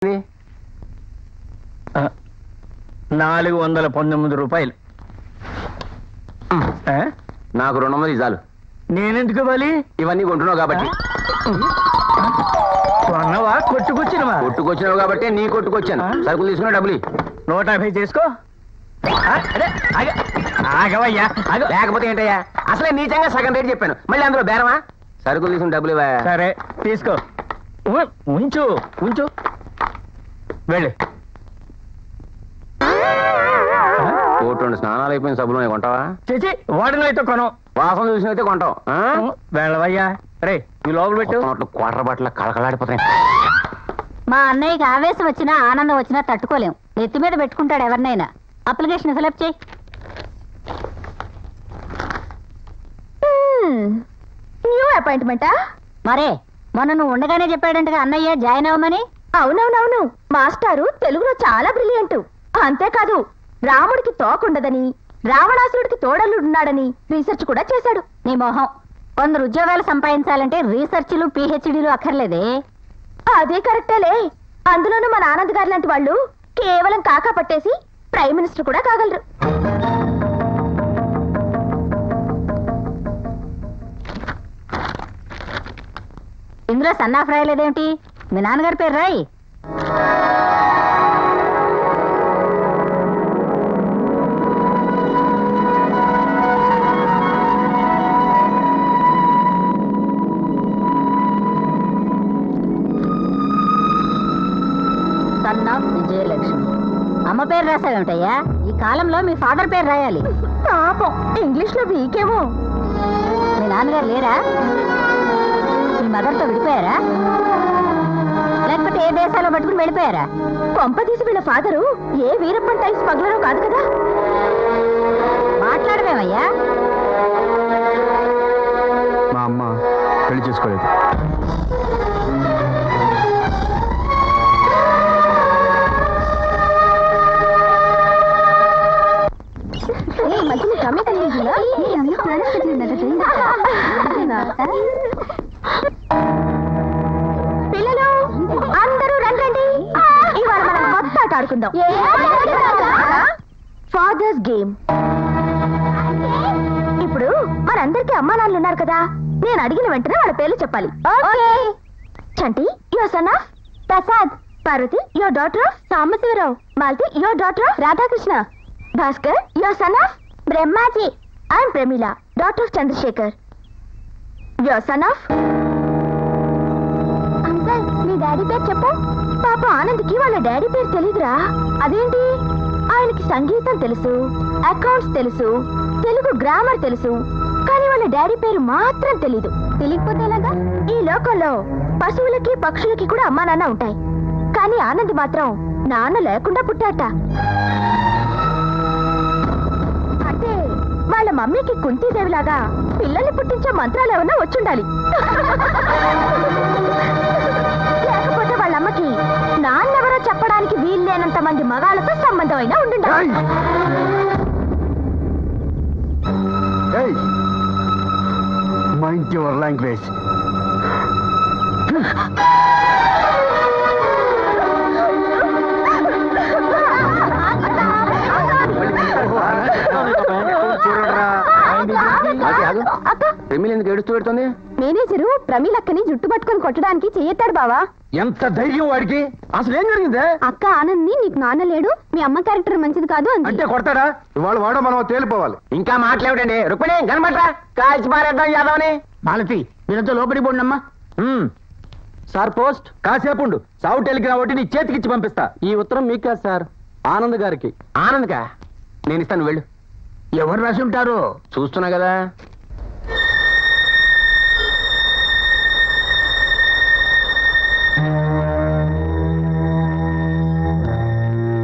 419 రూపాయలు. నాకు 200 చాలు. నేనెందుకు ఇవ్వాలి? ఇవన్నీ కొంటున్నావు కాబట్టి. కొన్నవా కొట్టుకొచ్చినవా? కొట్టుకొచ్చినావు కాబట్టి నీ కొట్టుకొచ్చాను. సరుకులు తీసుకున్నా డబ్బులు 150 చేసుకో. ఆగవయ్యా. లేకపోతే ఏంటయ్యా, అసలే నీచంగా సగం రేటు చెప్పాను, మళ్ళీ అందులో బేరమా? సరుకులు తీసుకుని డబ్బులు ఇవ్వా. సరే తీసుకో. ఉంచు ఉంచు, వెళ్ళి. కోటి స్నానాలు అయిపోయిన సబ్బులు కొంటావా? చేసి వాడిలో అయితే కొనం. వాసన చూసినైతే కొంటాం. వెళ్ళవయ్యా. రే ఈ లోపల పెట్టు. క్వార్టర్ బట్టల కళకళాడిపోతాయి. మా అన్నయ్యకి ఆవేశం వచ్చినా ఆనందం వచ్చినా తట్టుకోలేం. నెత్తి మీద పెట్టుకుంటాడు ఎవరినైనా. అప్లికేషన్ ఫిలప్ చేయి. న్యూ అపాయింట్మెంటా? మరే మొన్న నువ్వు ఉండగానే చెప్పాడంటగా అన్నయ్య జాయిన్ అవ్వమని. అవునవునవును, మాస్టారు తెలుగులో చాలా బ్రిలియంట్. అంతేకాదు రాముడికి తోకుండదని, రావణాసురుడికి తోడలున్నాడని రీసెర్చ్ కూడా చేశాడు. నీ మొహం. కొందరు ఉద్యోగాలు సంపాదించాలంటే రీసెర్చ్లు పిహెచ్డీలు అక్కర్లేదే. అదే కరెక్టేలే. అందులోనూ మన ఆనంద్ గారు లాంటి వాళ్ళు కేవలం కాకా పట్టేసి ప్రైమ్ మినిస్టర్ కూడా కాగలరు. ఇందులో సన్నాఫ్ రాయలేదేమిటి? మీ నాన్నగారి పేరు రాయి. సన్నాఫ్ విజయలక్ష్మి. అమ్మ పేరు రాసావేమిటయ్యా? ఈ కాలంలో మీ ఫాదర్ పేరు రాయాలి. పాపం ఇంగ్లీష్ లో వీకేమో. మీ నాన్నగారు లేరా? మీ మదర్తో విడిపోయారా? లేకపోతే ఏ దేశాల్లో పట్టుకుని వెళ్ళిపోయారా? కొంపదీసి వీళ్ళ ఫాదరు ఏ వీరప్పన్ టైప్ స్మగ్లరో కాదు కదా. మాట్లాడమేమయ్యా? మా అమ్మ పెళ్లి చేసుకోలేదు. పిల్లలు అందరూ రండి. ఇవాళ మనం కొత్త ఆట ఆడుకుందాం. Fathers game. ఇప్పుడు మనందరికీ అమ్మా నాన్నలు ఉన్నారు కదా. నేను అడిగిన వెంటనే వాళ్ళ పేర్లు చెప్పాలి. Chanti, your son of Prasad. Parvati, your daughter of Sambasivarao. Malathi, your daughter of Radhakrishna. Bhaskar, your son of Brahmaji. I'm Pramila, daughter of Chandrashekar. Your son of uncle. మీ డాడీ పేరు చెప్పు. పాప ఆనంద్కి వాళ్ళ డాడీ పేరు తెలీదురా. అదేంటి? ఆయనకి సంగీతం తెలుసు, అకౌంట్స్ తెలుసు, తెలుగు గ్రామర్ తెలుసు, కానీ వాళ్ళ డాడీ పేరు మాత్రం తెలీదు. తెలియకపోతే ఎలాగా? ఈ లోకంలో పశువులకి పక్షులకి కూడా అమ్మా నాన్న ఉంటాయి, కానీ ఆనంద్ మాత్రం నాన్న లేకుండా పుట్టాట. అంటే వాళ్ళ మమ్మీకి కుంతీదేవిలాగా పిల్లల్ని పుట్టించే మంత్రాలు ఏమన్నా వచ్చుండాలి. లేకపోతే వాళ్ళ అమ్మకి నాన్నెవరో చెప్పడానికి వీల్లేనంత మంది మగాళ్ళతో సంబంధం అయినా ఉండుండాలి. Mind your language. ప్రమీల ఎందుకు ఏడుస్తూ పెడుతుంది? మేనేజరు ప్రమీలక్కని జుట్టు పట్టుకొని కొట్టడానికి చెయ్యెత్తాడు బావా. ఎంత ధైర్యం వాడికి! అసలు ఏం జరిగిందే? అక్క ఆనంద్ ని నీకు నాన్న లేడు, మీ అమ్మ క్యారెక్టర్ మంచిది కాదు అంటే కొడతాడా? ఇవాళ వాడో మనం తేలిపోవాలి. ఇంకా మాట్లాడండి. రుక్మిణి కనబట్రా, కాల్చి పారేద్దాం యాదవని. మాలతి, మీరంతా లోపలికి పోండమ్మా. సార్ పోస్ట్ కాసేపు ఉండు. సావు టెలిగ్రామ్ ఒకటి నీ చేతికిచ్చి పంపిస్తా. ఈ ఉత్తరం మీకు కాదు సార్, ఆనంద్ గారికి. ఆనంద్కా? నేను ఇస్తాను, వెళ్ళు. ఎవరు రాసి ఉంటారు? చూస్తున్నా కదా.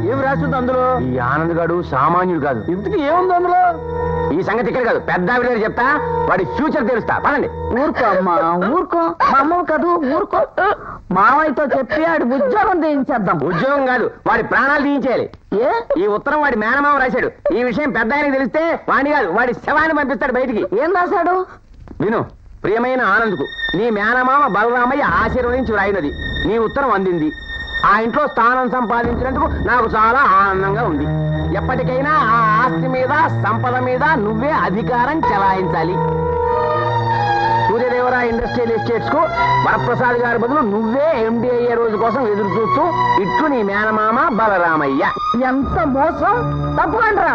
ఏం రాసింది అందులో? ఈ ఆనంద్ గాడు సామాన్యుడు కాదు. ఇంతకీ ఏముంది అందులో? ఈ సంగతి ఇక్కడ కాదు, పెద్ద ఆవిడ దగ్గర చెప్తా, వాడి ఫ్యూచర్ తెలుస్తా. పదండి. ఊరుకో అమ్మా, ఊరుకో. మా అమ్మ కాదు, ఊరుకో. మావయ్యతో చెప్పి ఆడి ఉద్యోగం తీయించేద్దాం. ఉద్యోగం కాదు, వాడి ప్రాణాలు తీయించేయాలి. ఏ? ఈ ఉత్తరం వాడి మేనమామ రాశాడు. ఈ విషయం పెద్ద ఆయనకి తెలిస్తే వాడిని కాదు, వాడి శవాన్ని పంపిస్తాడు బయటికి. ఏం రాశాడు? విను. ప్రియమైన ఆనంద్కు నీ మేనమామ బలరామయ్య ఆశీర్వదించి వ్రాయినది. నీ ఉత్తరం అందింది. ఆ ఇంట్లో స్థానం సంపాదించినందుకు నాకు చాలా ఆనందంగా ఉంది. ఎప్పటికైనా ఆ ఆస్తి మీద సంపద మీద నువ్వే అధికారం చెలాయించాలి. సూర్యదేవరా ఇండస్ట్రియల్ ఎస్టేట్స్ కు వరప్రసాద్ గారి బదులు నువ్వే ఎండి అయ్యే రోజు కోసం ఎదురు చూస్తూ ఇట్లు నీ మేనమామ బలరామయ్య. ఎంత మోసం! తప్పకుండా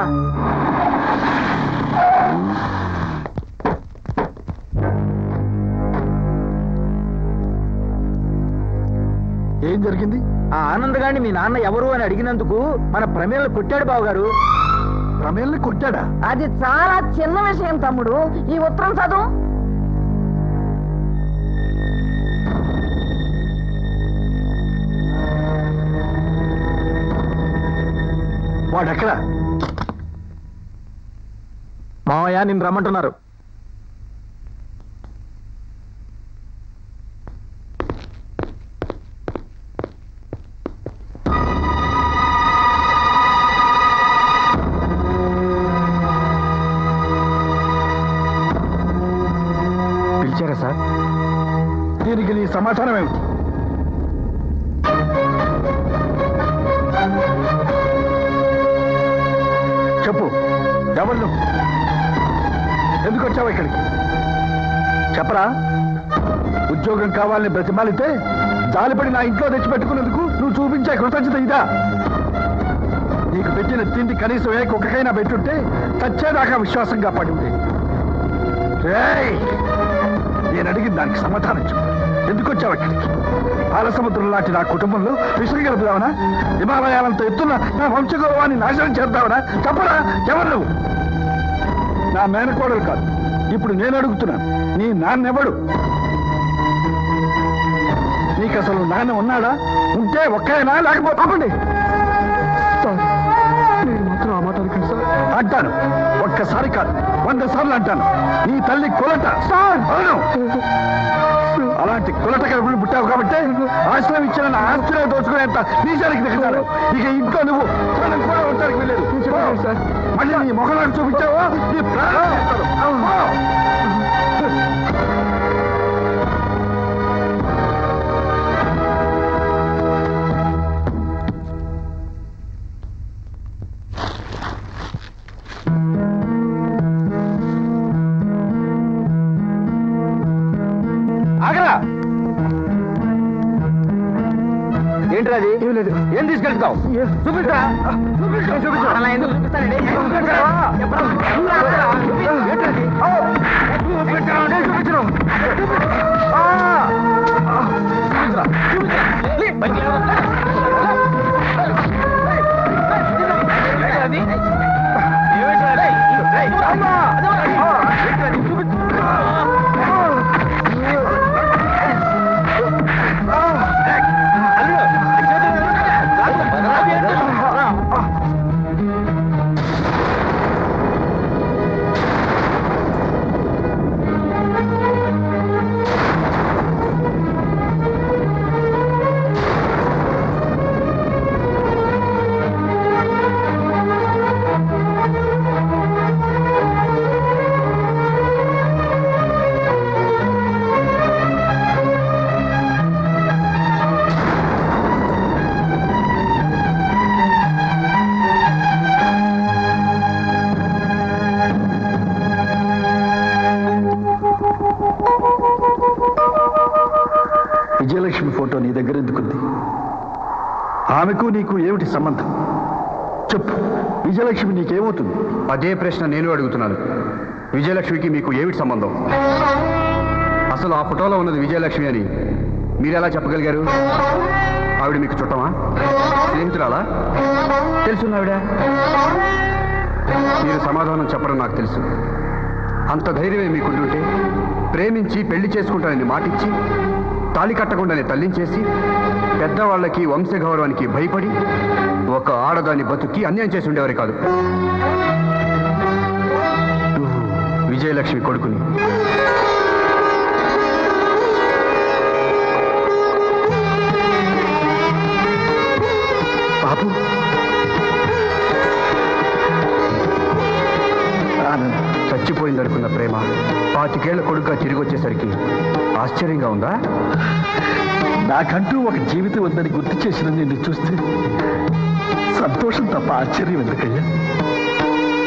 ఏం జరిగింది? ఆ ఆనంద్ గారిని మీ నాన్న ఎవరు అని అడిగినందుకు మన ప్రమేలను కొట్టాడు బావగారు. రమేల్ని కొట్టాడా? అది చాలా చిన్న విషయం తమ్ముడు. ఈ ఉత్తరం చదువు. వాడెక్కడా? మావయ్య నిన్ను రమ్మంటున్నారు. పిలిచారా సార్? దీనికి నీ సమాధానం ఏమిటి? చెప్పు, ఎవరు నువ్వు? ఎందుకు వచ్చావు ఇక్కడికి? చెప్పరా. ఉద్యోగం కావాలని బ్రతిమాలితే జాలిపడి నా ఇంట్లో తెచ్చిపెట్టుకున్నందుకు నువ్వు చూపించే కృతజ్ఞత ఇదా? నీకు పెట్టిన తిండి కనీసం ఏ కుక్కకైనా పెట్టుంటే చచ్చేదాకా విశ్వాసంగా పడి ఉండే. నేను అడిగిన దానికి సమాధానం చెప్పు. ఎందుకు వచ్చావు ఇక్కడికి? పాలసముద్రం లాంటి నా కుటుంబంలో విషయం కలుపుదావనా? హిమాలయాలంతో ఎత్తున్న నా వంశగౌరవాన్ని నాశనం చేద్దావనా? చెప్పరా, ఎవరు నువ్వు? నా మేనకోడలు కాదు. ఇప్పుడు నేను అడుగుతున్నాను, నీ నాన్నెవడు? నీకు అసలు నాన్న ఉన్నాడా? ఉంటే ఒక్కైనా లేకపోతే ఆపండి. మీరు మాత్రం ఆ మాట అనకండి సార్. అంటాను, ఒక్కసారి కాదు 100 సార్లు అంటాను. నీ తల్లి కులట సార్. అవును, అలాంటి కులట కడుపులు పుట్టావు కాబట్టి ఆశ్రయం ఇచ్చిన నా ఆస్తిలో దోచుకునేంత నీచానికి దిగుతాను. ఇక ఇంట్లో నువ్వు కూడా ఉండడానికి వెళ్ళలేదు సార్. మళ్ళీ నీ మొహలాన్ని చూపించావో నీ ప్రాణం చేస్తాను. ఏంటి అది? ఏం లేదు. ఏం తీసుకెళ్తావు? చూపిస్తా. అలా ఎందుకు చూపిస్తానండి? విజయలక్ష్మి ఫోటో నీ దగ్గర ఎందుకుంది? ఆమెకు నీకు ఏమిటి సంబంధం? చెప్పు, విజయలక్ష్మి నీకేమవుతుంది? అదే ప్రశ్న నేను అడుగుతున్నాను. విజయలక్ష్మికి మీకు ఏమిటి సంబంధం? అసలు ఆ ఫోటోలో ఉన్నది విజయలక్ష్మి అని మీరెలా చెప్పగలిగారు? ఆవిడ మీకు చుట్టమా, స్నేహితురాలా, తెలుసున్నావిడ? మీరు సమాధానం చెప్పడం నాకు తెలుసు. అంత ధైర్యమే మీకుంటుంటే ప్రేమించి పెళ్లి చేసుకుంటానని మాటిచ్చి తాళి కట్టకుండానే తల్లించేసి పెద్దవాళ్ళకి వంశగౌరవానికి భయపడి ఒక ఆడదాని బతుకి అన్యాయం చేసి ఉండేవారు కాదు. విజయలక్ష్మి కొడుకుని. బాబు, చచ్చిపోయిందనుకున్న ప్రేమ 25 ఏళ్ల కొడుకుగా తిరిగి వచ్చేసరికి ఆశ్చర్యంగా ఉందా? నాకంటూ ఒక జీవితం ఉందని గుర్తు చేసిన నిన్ను చూస్తే సంతోషం తప్ప ఆశ్చర్యం ఎందుకయ్యా?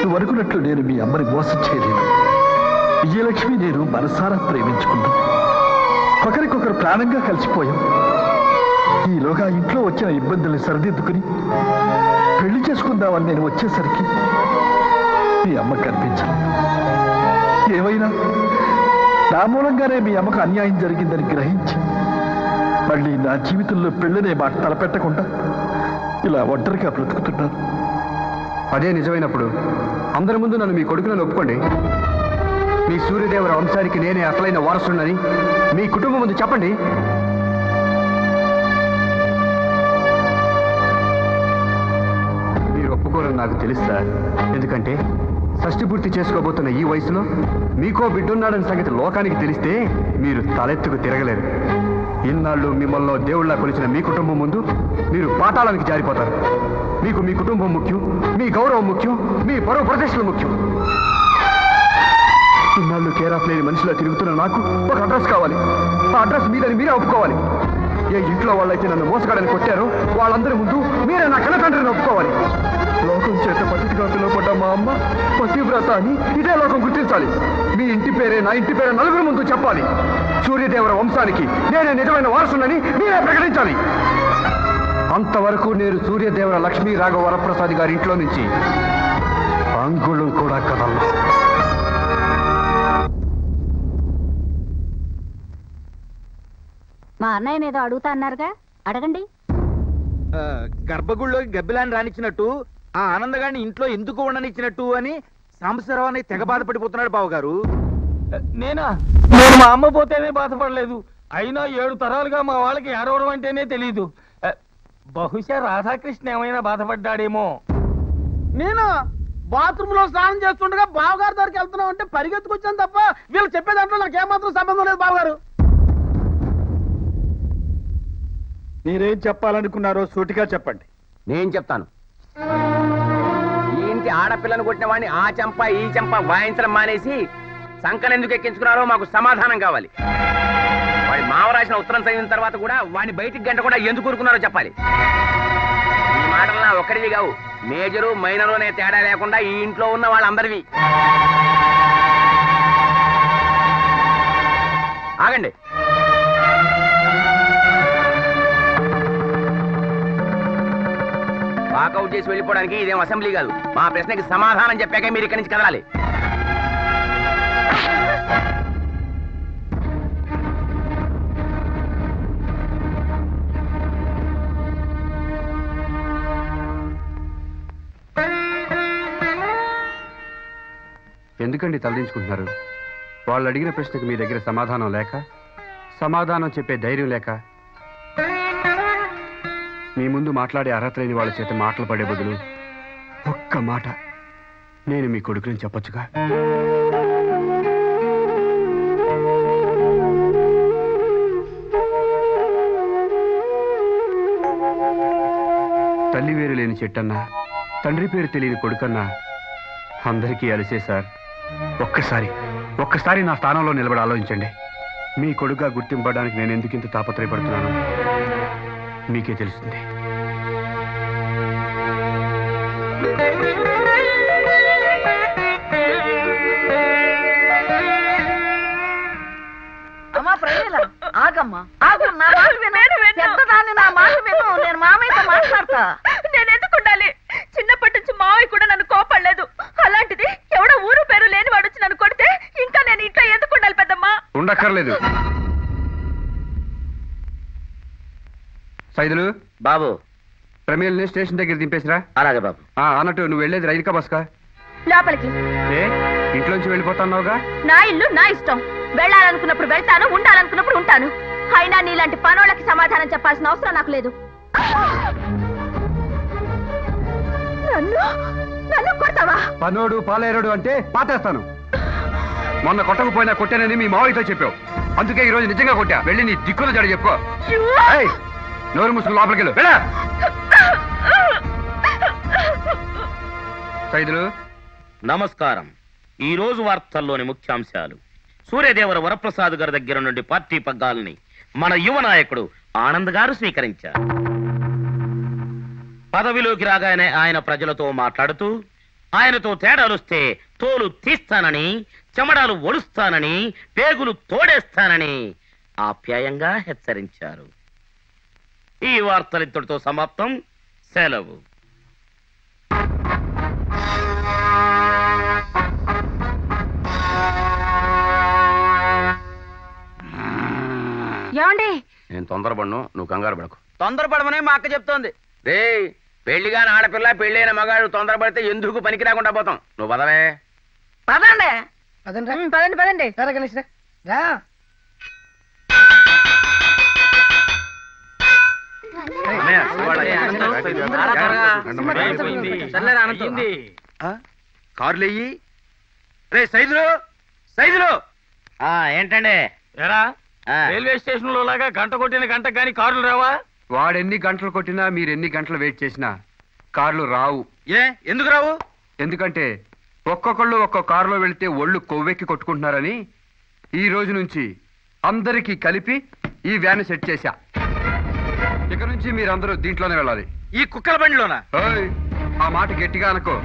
నువ్వు అనుకున్నట్లు నేను మీ అమ్మని మోసం చేయలేదు. విజయలక్ష్మి నేను మనసారా ప్రేమించుకున్నాం. ఒకరికొకరు ప్రాణంగా కలిసిపోయాం. ఈలోగా ఇంట్లో వచ్చిన ఇబ్బందుల్ని సరిదిద్దుకుని పెళ్లి చేసుకుందామని నేను వచ్చేసరికి మీ అమ్మ కనిపించలేదు. ఏమైనా నా మూలంగానే మీ అమ్మకు అన్యాయం జరిగిందని గ్రహించి మళ్ళీ నా జీవితంలో పెళ్ళనే మాట తలపెట్టకుండా ఇలా ఒంటరిగా బ్రతుకుతున్నాను. అదే నిజమైనప్పుడు అందరి ముందు నన్ను మీ కొడుకులను ఒప్పుకోండి. మీ సూర్యదేవర వంశానికి నేనే అసలైన వారసుడినని మీ కుటుంబం ముందు చెప్పండి. మీరు ఒప్పుకోరని నాకు తెలుసు సార్. ఎందుకంటే షష్టి పూర్తి చేసుకోబోతున్న ఈ వయసులో మీకో బిడ్డున్నాడని సంగతి లోకానికి తెలిస్తే మీరు తలెత్తుకు తిరగలేరు. ఇన్నాళ్ళు మిమ్మల్ని దేవుళ్ళ కొలిచిన మీ కుటుంబం ముందు మీరు పాతాళానికి జారిపోతారు. మీకు మీ కుటుంబం ముఖ్యం, మీ గౌరవం ముఖ్యం, మీ పరువు ప్రతిష్టలు ముఖ్యం. ఇన్నాళ్ళు కేరాఫ్ లేని మనిషిలో తిరుగుతున్న నాకు ఒక అడ్రస్ కావాలి. ఆ అడ్రస్ మీదని మీరే ఒప్పుకోవాలి. ఏ ఇంట్లో వాళ్ళైతే నన్ను మోసగాడని కొట్టారో వాళ్ళందరి ముందు మీరే నా కన్నతండ్రిని ఒప్పుకోవాలి. లోకం చేత పతిగా పిలువబడ్డ మా అమ్మ పతివ్రత అని ఇదే లోకం గుర్తించాలి. మీ ఇంటి పేరే నా ఇంటి పేరే నలుగురి ముందు చెప్పాలి. సూర్యదేవర వంశానికి నేనే నిజమైన వారసునని మీరే ప్రకటించాలి. అంతవరకు నేను సూర్యదేవర లక్ష్మీ రాఘవ వరప్రసాద్ గారి ఇంట్లో నుంచి అంగుళం కూడా కదలను. మా అన్నయ్య ఏదో అడుగుతా అన్నారుగా, అడగండి. గర్భగుడిలోకి గబ్బిలాన్ని రానిచ్చినట్టు ఆ ఆనందగాన్ని ఇంట్లో ఎందుకు ఉండనిచ్చినట్టు అని సాంబశివరావు అని తెగ బాధపడిపోతున్నాడు బావగారు. నేను మా అమ్మ పోతేనే బాధపడలేదు. అయినా 7 తరాలుగా మా వాళ్ళకి ఏడవడం అంటేనే తెలీదు. బహుశా రాధాకృష్ణ ఏమైనా బాధపడ్డాడేమో. నేను బాత్రూమ్ లో స్నానం చేస్తుండగా బావగారు దగ్గరికి వెళ్తున్నాం అంటే పరిగెత్తుకొచ్చాను తప్ప వీళ్ళు చెప్పే దాంట్లో నాకు ఏమాత్రం సంబంధం లేదు బావగారు. మీరేం చెప్పాలనుకున్నారో సూటిగా చెప్పండి. నేను చెప్తాను. ఈ ఇంటి ఆడపిల్లను కొట్టిన వాడిని ఆ చెంప ఈ చెంప వాయించడం మానేసి సంకనెందుకు ఎక్కించుకున్నారో మాకు సమాధానం కావాలి. వాడి మావ రాసిన ఉత్తరం చదివిన తర్వాత కూడా వాడిని బయటికి గంట కూడా ఎందుకు ఊరుకున్నారో చెప్పాలి. ఈ మాటలు నా ఒక్కడివి కావు, మేజరు మైనరు అనే తేడా లేకుండా ఈ ఇంట్లో ఉన్న వాళ్ళందరివి. ఆగండి. వాకౌట్ చేసి వెళ్ళిపోవడానికి ఇదేం అసెంబ్లీ కాదు. మా ప్రశ్నకి సమాధానం చెప్పాక మీరు ఇక్కడి నుంచి కదలాలి. ఎందుకండి తలదించుకుంటున్నారు? వాళ్ళు అడిగిన ప్రశ్నకు మీ దగ్గర సమాధానం లేక, సమాధానం చెప్పే ధైర్యం లేక, మీ ముందు మాట్లాడే అర్హత లేని వాళ్ళ చేత మాటలు పడే బదులు ఒక్క మాట నేను మీ కొడుకుని చెప్పొచ్చుగా. తల్లి వేరు లేని చెట్టన్నా, తండ్రి పేరు తెలియని కొడుకన్నా అందరికీ అలిసే సార్. ఒక్కసారి నా స్థానంలో నిలబడి ఆలోచించండి. మీ కొడుకుగా గుర్తింపడానికి నేను ఎందుకు ఇంత తాపత్రయపడుతున్నాను మీకే తెలుస్తుంది. అమ్మా ప్రజల ఆగమ్మా, ఆగు. నా మాట విను. పెద్దదాన్ని నా మాట విను. నేను మామయ్యతో మాట్లాడతా. నేను ఎందుకు ఉండాలి? చిన్నప్పటి నుంచి మావయ్య కూడా నన్ను కోపడలేదు. అలాంటిది ఎవడో ఊరు పేరు లేని వాడు వచ్చి నన్ను కొడితే ఇంకా నేను ఇంట్లో ఎందుకు ఉండాలి పెద్దమ్మా? ఉండక్కర్లేదు. సైదులు బాబు, ప్రమేల్ని స్టేషన్ దగ్గర దింపేసిరా. అలాగే బాబు. అన్నట్టు నువ్వు వెళ్ళేది రైలుకా బస్కా? లోపలికి. ఏ ఇంట్లోంచి వెళ్ళిపోతున్నావుగా? నా ఇల్లు నా ఇష్టం. వెళ్ళాలనుకున్నప్పుడు వెళ్తాను, ఉండాలనుకున్నప్పుడు ఉంటాను. అయినా నీలాంటి పనోళ్ళకి సమాధానం చెప్పాల్సిన అవసరం నాకు లేదు. నన్ను కొడతావా? పనోడు పాలేరుడు అంటే పాతేస్తాను. మొన్న కొట్టకపోయినా కొట్టానని మీ మావయ్యతో చెప్పావు. అందుకే ఈ రోజు నిజంగా కొట్టా. వెళ్ళి నీ దిక్కులు జడ చెప్పుకో. నోరు ముసుగు లోపలికి వెళ్ళు. వెళ్ళా సైదులు. నమస్కారం. ఈ రోజు వార్తల్లోని ముఖ్యాంశాలు: సూర్యదేవర వరప్రసాద్ గారి దగ్గర నుండి పార్టీ పగ్గాలని మన యువ నాయకుడు ఆనంద్ గారు స్వీకరించారు. పదవిలోకి రాగానే ఆయన ప్రజలతో మాట్లాడుతూ ఆయనతో తేడాలుస్తే తోలు తీస్తానని, చెమడాలు ఒడుస్తానని, పేగులు తోడేస్తానని ఆప్యాయంగా హెచ్చరించారు. ఈ వార్తలింతటితో సమాప్తం. సెలవు. ఏమండి? నేను తొందరపడను, నువ్వు కంగారు పడకు. తొందరపడమనే మా అక్క చెప్తోంది. రే, పెళ్లిగాని ఆడపిల్ల పెళ్ళైన మగాడు తొందరపడితే ఎందుకు పనికి రాకుండా పోతాం. నువ్వు పదవే. పదండి పదండి పదండి. కార్లు రే సైజులు సైజులు. ఏంటండి? ఎరా ఆ. రైల్వే స్టేషన్ లో లాగా గంట కొట్టిన గంట గాని కార్లు రావా? వాడెన్ని గంటలు కొట్టినా మీరెన్ని గంటలు వెయిట్ చేసినా కార్లు రావు. ఎందుకు రావు? ఎందుకంటే ఒక్కొక్కళ్ళు ఒక్కొక్క కారులో వెళితే ఒళ్ళు కొవ్వెక్కి కొట్టుకుంటున్నారని ఈ రోజు నుంచి అందరికీ కలిపి ఈ వ్యాన్ సెట్ చేశా. ఇక నుంచి మీరందరూ దీంట్లోనే వెళ్ళాలి. ఈ కుక్కల బండిలోనా? ఓయ్, ఆ మాట గట్టిగా అనుకో.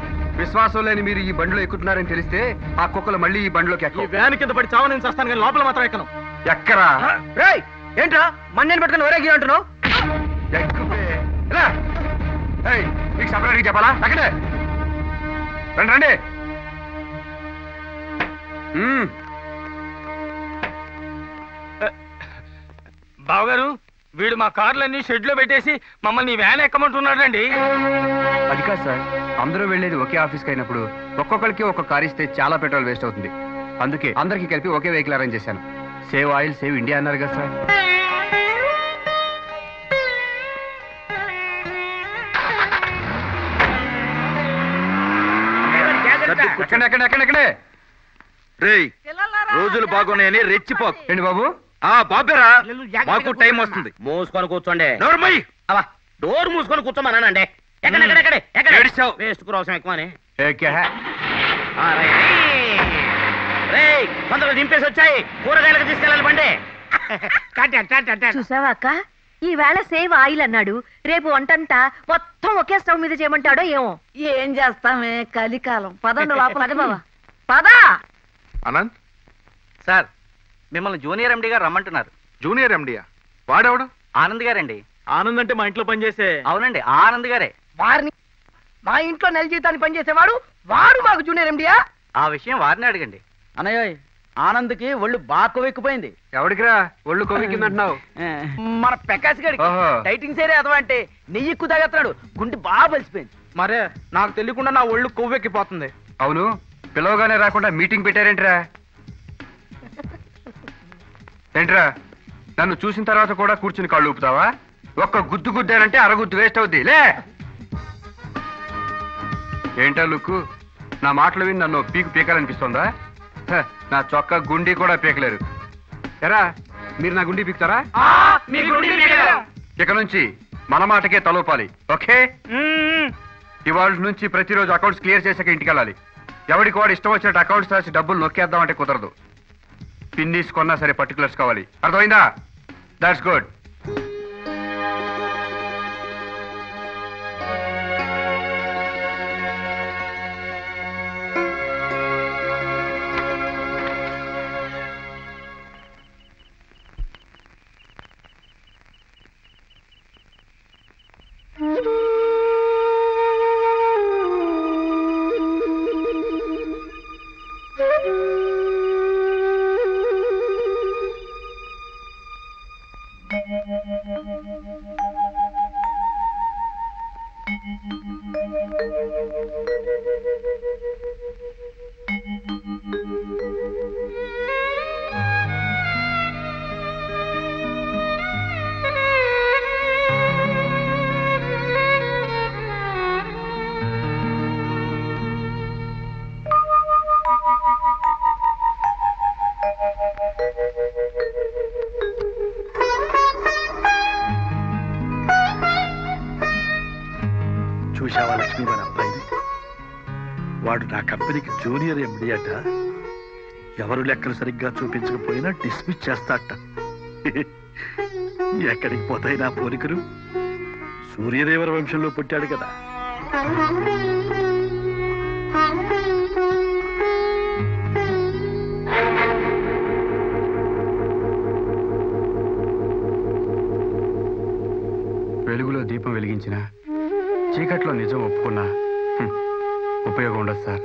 విశ్వాసం లేని మీరు ఈ బండిలో ఎక్కుతున్నారని తెలిస్తే ఆ కుక్కలు మళ్ళీ ఈ బండిలోకి ఈ ఎక్కవు. వ్యాన్ కింద పడి చావు నేను చేస్తాను కానీ లోపల మాత్రం ఎక్కను. ఎక్కరా? ఏంట్రా మన్నెని పట్టుకుని ఒరేగి అంటున్నావు? ఎక్కువే. రా. ఏయ్, మీకు సపరేట్గా చెప్పాలా? అక్కడే రండి రండి. బావగారు, వీడు మా కార్లన్నీ షెడ్ లో పెట్టేసి మమ్మల్ని వ్యాన్ ఎక్కమంటున్నాడండి. అది కాదు సార్, అందరూ వెళ్ళేది ఒకే ఆఫీస్కి అయినప్పుడు ఒక్కొక్కరికి ఒక్కొక్క కార్ ఇస్తే చాలా పెట్రోల్ వేస్ట్ అవుతుంది. అందుకే అందరికీ కలిపి ఒకే వెహికల్ అరేంజ్ చేశాను. సేవ్ ఆయిల్ సేవ్ ఇండియా అన్నారు కదా సార్. ఎక్కడ ఎక్కడ ఎక్కడ ఎక్కడే రేయ్, రోజులు బాగున్నాయని రెచ్చిపోకు. ఏంటి బాబు? బాబేరా, మాకు టైం వస్తుంది. మూసుకొని కూర్చోండి. నోర్మై. అలా డోర్ మూసుకొని కూర్చోమన్నానండి. ఎక్కడ ఏడిచావు? వేస్ట్ క్రోసం ఎక్కువని. ఏ క్యా హై? కొందరు దింపేసి వచ్చాయి. కూరగాయలకు తీసుకెళ్ళాలి బండి. చూసావా అక్క, ఈ వేళ సేవ్ ఆయిల్ అన్నాడు, రేపు వంటంతా మొత్తం ఒకే స్టవ్ మీద చేయమంటాడో ఏమో. ఏం చేస్తామే, కలికాలం. పదండి లోపల. పదా. అనంత్ సార్, మిమ్మల్ని జూనియర్ ఎండి గారు రమ్మంటున్నారు. జూనియర్ ఎండియా? వాడెవడు? ఆనంద్ గారండి. ఆనంద్ అంటే మా ఇంట్లో పనిచేసే. అవునండి, ఆనంద్ గారే. వారిని మా ఇంట్లో నెల జీతాన్ని పనిచేసేవాడు వాడు మాకు జూనియర్ ఎండియా? ఆ విషయం వారిని అడగండి. అన్నయ్య, ఆనంద్కి ఒళ్ళు బాగా కొవ్వెక్కిపోయింది. ఎవడికిరా ఒళ్ళు కొవ్వెక్కిందంటున్నావు? మన ప్రకాశ్ గడికి ఓహో. డైటింగ్ సేరే అదవా అంటే నెయ్యి ఎక్కువ తాగేస్తున్నాడు. గుండె బాగా బలిసిపోయింది. మరే నాకు తెలియకుండా నా ఒళ్ళు కొవ్వెక్కిపోతుంది. అవును, పిలవగానే రాకుండా మీటింగ్ పెట్టారేంట్రా? ఏంట్రా, నన్ను చూసిన తర్వాత కూడా కూర్చుని కాళ్ళు ఊపుతావా? ఒక్క గుద్దు గుద్దానంటే అరగుద్దు వేస్ట్ అవుద్ది. లే. ఏంటా లుక్కు? నా మాటలు విని నన్ను పీకు పీకాలనిపిస్తుందా? హ, నా చొక్కా గుండి కూడా పీకలేరు. ఎరా, మీరు నా గుండి పీకుతారా? ఇక నుంచి మన మాటకే తలూపాలి. ఓకే? ఇవాళ నుంచి ప్రతిరోజు అకౌంట్స్ క్లియర్ చేసాక ఇంటికి వెళ్ళాలి. ఎవరికి వాడు ఇష్టం వచ్చినట్టు అకౌంట్స్ రాసి డబ్బులు నొక్కేద్దామంటే కుదరదు. పిన్నీస్ కొన్నా సరే పర్టికులర్స్ కావాలి. అర్థమైందా? That's good. చూశావా లక్ష్మీ వారి అబ్బాయిని? వాడు నా కంపెనీకి జూనియర్ ఎండి అట. ఎవరు లెక్కలు సరిగ్గా చూపించకపోయినా డిస్మిస్ చేస్తాట. ఎక్కడికి పోతాయి నా పోలికలు? సూర్యదేవర వంశంలో పుట్టాడు కదా. వెలుగులో దీపం వెలిగించిన చీకట్లో నిజం ఒప్పుకున్నా ఉపయోగం ఉండదు సార్.